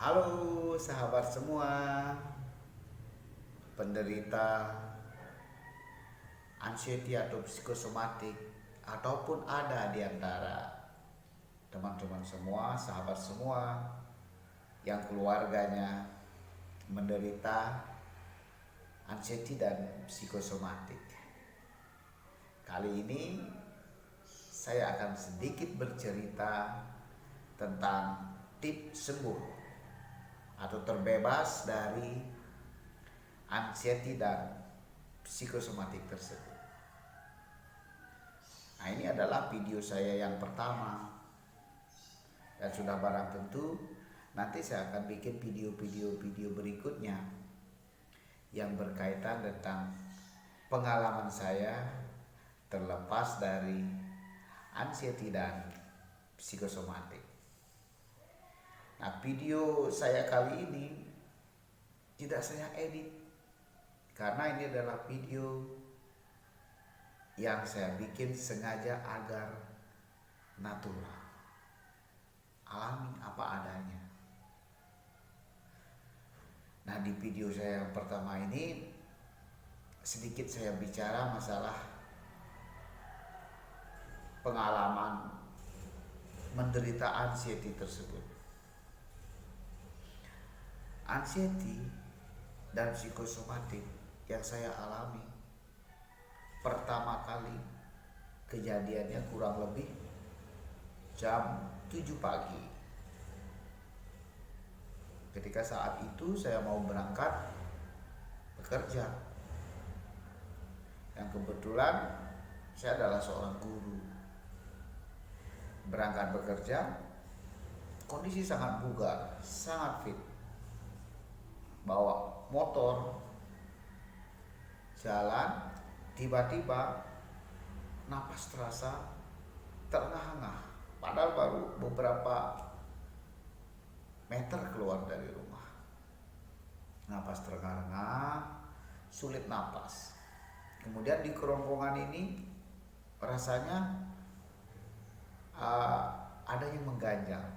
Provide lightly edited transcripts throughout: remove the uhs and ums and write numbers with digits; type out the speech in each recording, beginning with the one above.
Halo sahabat semua, penderita anxiety atau psikosomatik, ataupun ada di antara teman-teman semua, sahabat semua yang keluarganya menderita anxiety dan psikosomatik. Kali ini saya akan sedikit bercerita tentang tips sembuh atau terbebas dari anxiety dan psikosomatik tersebut. Nah, ini adalah video saya yang pertama, dan sudah barang tentu nanti saya akan bikin video berikutnya yang berkaitan tentang pengalaman saya terlepas dari anxiety dan psikosomatik. Nah, video saya kali ini tidak saya edit karena ini adalah video yang saya bikin sengaja agar natural, alami apa adanya. Nah, di video saya yang pertama ini sedikit saya bicara masalah pengalaman menderita anxiety tersebut. Anxiety dan psikosomatik yang saya alami pertama kali kejadiannya kurang lebih jam 7 pagi. Ketika saat itu saya mau berangkat bekerja. Yang kebetulan saya adalah seorang guru. Berangkat bekerja, kondisi sangat bugar, sangat fit. Bawa motor, jalan, tiba-tiba napas terasa terengah-engah, padahal baru beberapa meter keluar dari rumah. Napas terengah-engah, sulit napas. Kemudian di kerongkongan ini rasanya ada yang mengganjal,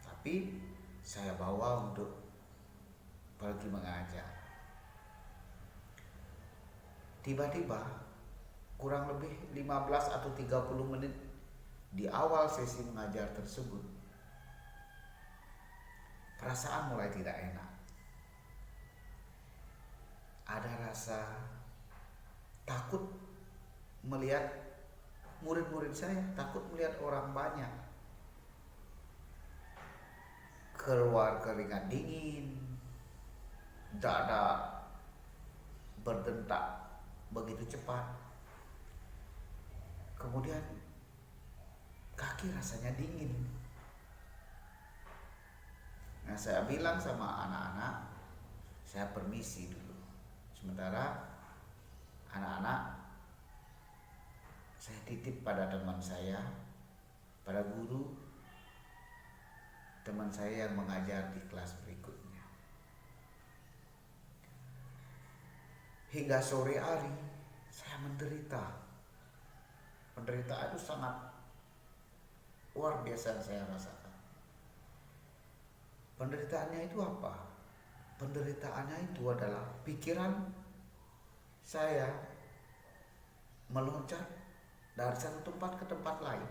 tapi saya bawa untuk pergi mengajar. Tiba-tiba kurang lebih 15 atau 30 menit di awal sesi mengajar tersebut, perasaan mulai tidak enak. Ada rasa takut melihat murid-murid saya, takut melihat orang banyak. Keluar keringat dingin, dada berdetak begitu cepat. Kemudian kaki rasanya dingin. Nah, saya bilang sama anak-anak, saya permisi dulu. Sementara anak-anak saya titip pada teman saya, pada guru teman saya yang mengajar di kelas berikutnya. Hingga sore hari saya menderita. Penderitaan itu sangat luar biasa yang saya rasakan. Penderitaannya itu apa? Penderitaannya itu adalah pikiran saya meloncat dari satu tempat ke tempat lain.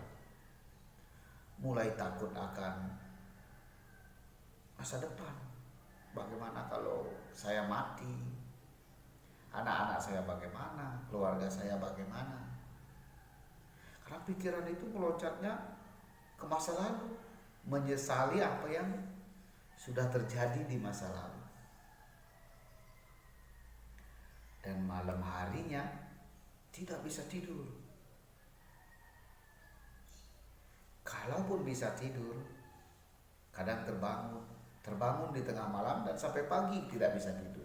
Mulai takut akan masa depan. Bagaimana kalau saya mati? Anak-anak saya bagaimana? Keluarga saya bagaimana? Karena pikiran itu meloncatnya ke masa lalu, menyesali apa yang sudah terjadi di masa lalu. Dan malam harinya tidak bisa tidur. Kalaupun bisa tidur, kadang terbangun di tengah malam dan sampai pagi tidak bisa tidur.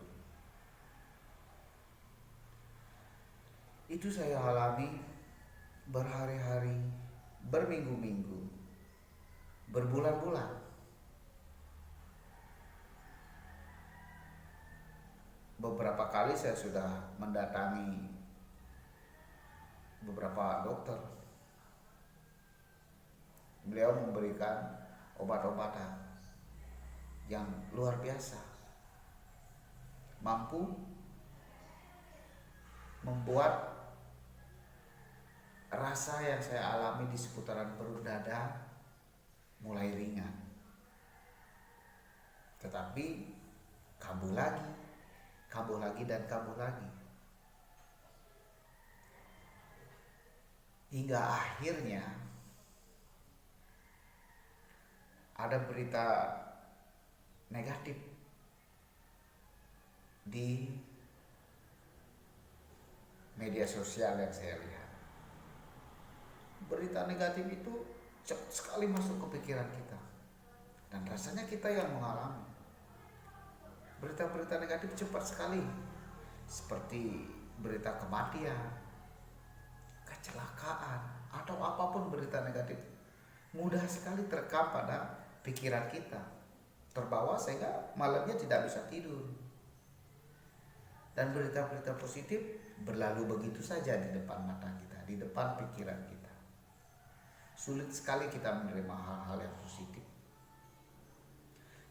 Itu saya alami berhari-hari, berminggu-minggu, berbulan-bulan. Beberapa kali saya sudah mendatangi beberapa dokter. Beliau memberikan obat-obatan, yang luar biasa, mampu membuat rasa yang saya alami di seputaran perut dada mulai ringan, tetapi kambuh lagi dan kambuh lagi, hingga akhirnya ada berita negatif di media sosial yang saya lihat. Berita negatif itu cepat sekali masuk ke pikiran kita, dan rasanya kita yang mengalami. Berita-berita negatif cepat sekali, seperti berita kematian, kecelakaan, atau apapun berita negatif, mudah sekali terekam pada pikiran kita, terbawa sehingga malamnya tidak bisa tidur. Dan berita-berita positif berlalu begitu saja di depan mata kita, di depan pikiran kita. Sulit sekali kita menerima hal-hal yang positif.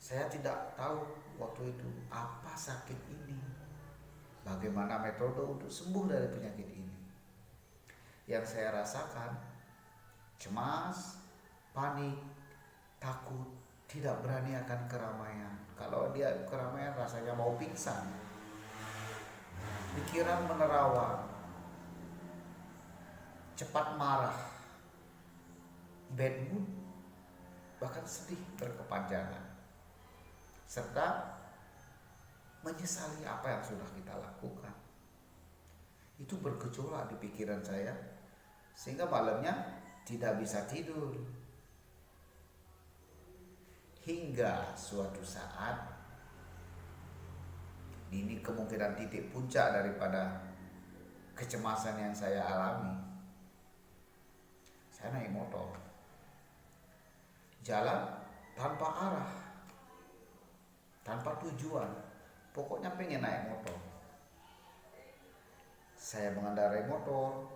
Saya tidak tahu waktu itu apa sakit ini, bagaimana metode untuk sembuh dari penyakit ini. Yang saya rasakan cemas, panik, takut, tidak berani akan keramaian. Kalau dia keramaian rasanya mau pingsan. Pikiran menerawang, cepat marah, bad mood, bahkan sedih berkepanjangan, serta menyesali apa yang sudah kita lakukan. Itu bergejolak di pikiran saya, sehingga malamnya tidak bisa tidur. Hingga suatu saat, ini kemungkinan titik puncak daripada kecemasan yang saya alami. Saya naik motor, jalan tanpa arah, tanpa tujuan, pokoknya pengen naik motor. Saya mengendarai motor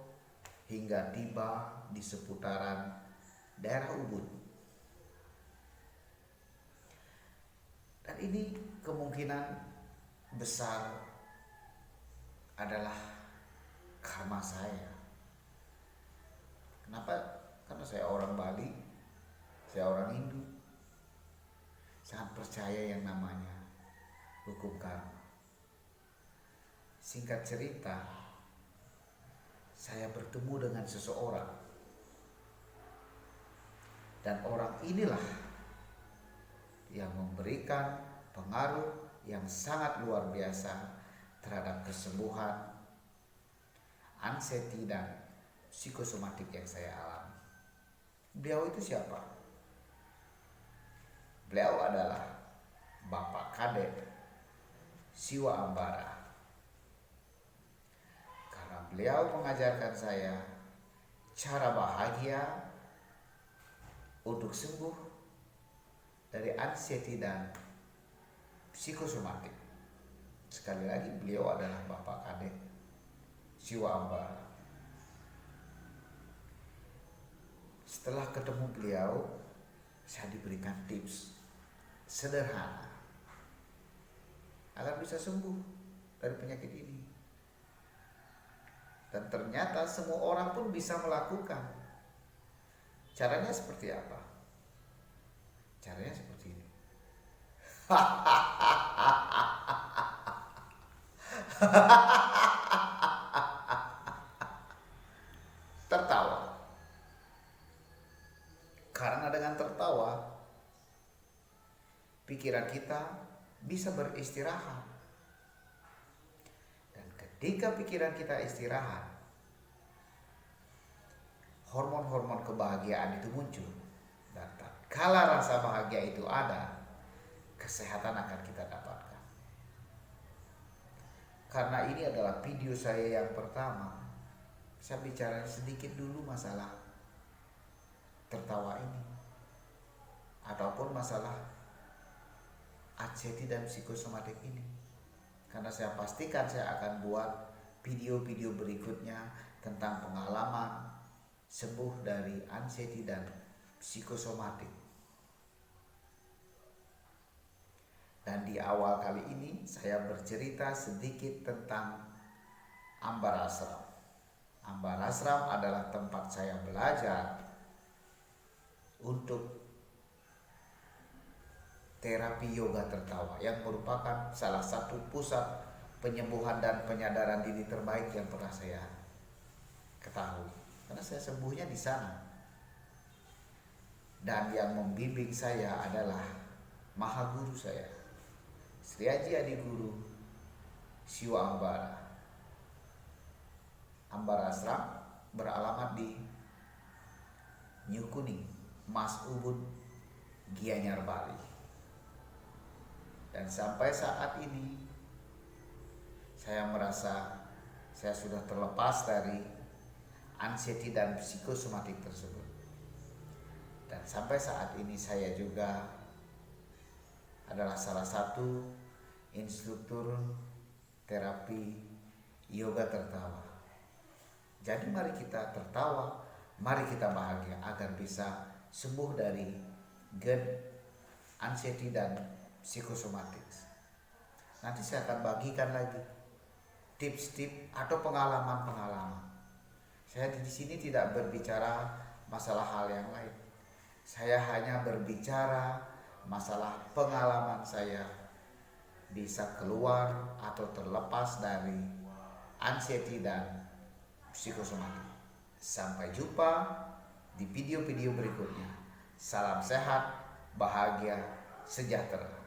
hingga tiba di seputaran daerah Ubud. Dan ini kemungkinan besar adalah karma saya. Kenapa? Karena saya orang Bali, saya orang Hindu, sangat percaya yang namanya hukum karma. Singkat cerita, saya bertemu dengan seseorang, dan orang inilah yang memberikan pengaruh yang sangat luar biasa terhadap kesembuhan anxiety dan psikosomatik yang saya alami. Beliau itu siapa? Beliau adalah Bapak Kadek Siwa Ambara. Karena beliau mengajarkan saya cara bahagia untuk sembuh dari anxiety dan psikosomatik. Sekali lagi, beliau adalah Bapak Kadek Siwa Ambara. Setelah ketemu beliau, saya diberikan tips sederhana agar bisa sembuh dari penyakit ini. Dan ternyata semua orang pun bisa melakukan. Caranya seperti apa? Caranya seperti ini. Tertawa. Karena dengan tertawa, pikiran kita bisa beristirahat. Dan ketika pikiran kita istirahat, hormon-hormon kebahagiaan itu muncul. Dan tatkala rasa bahagia itu ada, kesehatan akan kita dapatkan. Karena ini adalah video saya yang pertama, saya bicara sedikit dulu masalah tertawa ini, ataupun masalah anxiety dan psikosomatik ini. Karena saya pastikan saya akan buat video-video berikutnya tentang pengalaman sembuh dari anxiety dan psikosomatik. Dan di awal kali ini saya bercerita sedikit tentang Ambar Ashram. Ambar Ashram adalah tempat saya belajar untuk terapi yoga tertawa, yang merupakan salah satu pusat penyembuhan dan penyadaran diri terbaik yang pernah saya ketahui. Karena saya sembuhnya di sana. Dan yang membimbing saya adalah maha guru saya, Sri Aji Adi Guru Siwa Ambara. Ambar Ashram beralamat di New Kuning, Mas Ubud, Gianyar, Bali. Dan sampai saat ini saya merasa saya sudah terlepas dari anxiety dan psikosomatik tersebut. Dan sampai saat ini saya juga adalah salah satu instruktur terapi yoga tertawa. Jadi mari kita tertawa, mari kita bahagia agar bisa sembuh dari GERD, anxiety dan psikosomatik. Nanti saya akan bagikan lagi tips-tips atau pengalaman-pengalaman. Saya di sini tidak berbicara masalah hal yang lain. Saya hanya berbicara masalah pengalaman saya bisa keluar atau terlepas dari anxiety dan psikosomatik. Sampai jumpa di video-video berikutnya. Salam sehat, bahagia, sejahtera.